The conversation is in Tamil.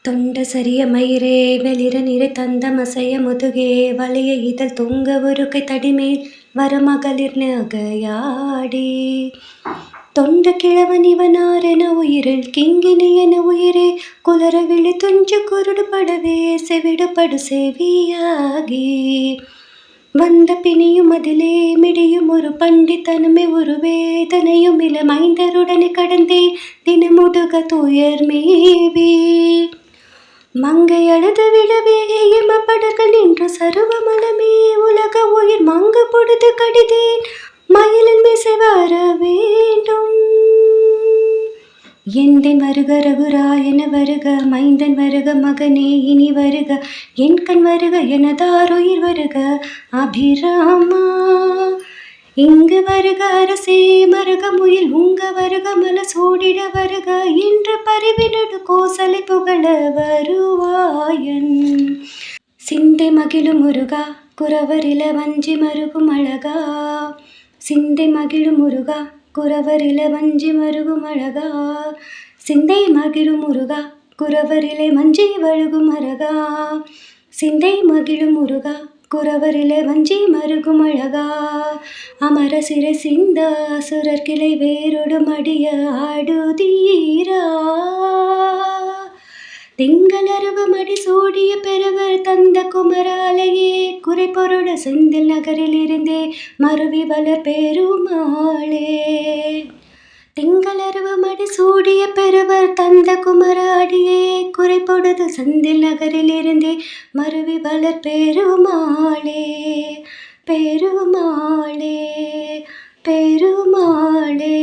தொண்ட சரிய மயிரே வெளிர நிறை தந்த மசைய முதுகே வளைய இதழ் தொங்க ஒரு கை தடிமேல் வரமகளிர் நகையாடி தொண்ட கிழவன் இவனாரென உயிரில் கிங்கினி என உயிரே குலர விழி துஞ்சு குருடு படவே செவிடுபடு செவியாகி வந்த பிணியும் அதிலே மிடியும் ஒரு பண்டித்தனமே ஒரு வேதனையும் இள மைந்தருடனே கடந்தே தினமுடுக துயர் மேவி மங்கை அழுது விடவே எமப்படர்கள் நின்று சருவ மனமே உலக உயிர் மங்கு பொழுது கடிதேன் மயிலின் மிசை வர வேண்டும் எந்தன் வருக ரகுராயன வருக மைந்தன் வருக மகனே இனி வருக என் கண் வருக எனதாருயிர் வருக அபிராமா இங்கு வருக அரசே மருக முயல் உங்க வருக மல சூடிட வருக இன்று பரிவினடு கோசலை புகழ வருவாயன் சிந்தை மகிழும் முருகா குறவரில வஞ்சி மருகும் அழகா சிந்தை மகிழும் முருகா குறவரில வஞ்சி மருகும் அழகா சிந்தை மகிழும் முருகா குறவரிலே மஞ்சி வழுகும் அழகா சிந்தை மகிழும் முருகா குறவரிலே வஞ்சி மருகும் அழகா அமர சிறை சிந்த அசுரர் கிளை வேரோடு மடிய ஆடுதீரா திங்களரவு மடி சூடிய பெருவர் தந்த குமராலையே குறை பொருட செந்தில் நகரில் இருந்தே மருவி வளர் பெருமாளே திங்களரவு மடி சூடிய பெருவர் தந்த குமராடியே குறை பொழுது செந்தில் நகரில் இருந்தே மருவி வளர் பெருமாளே பெருமாளே பெருமாளே.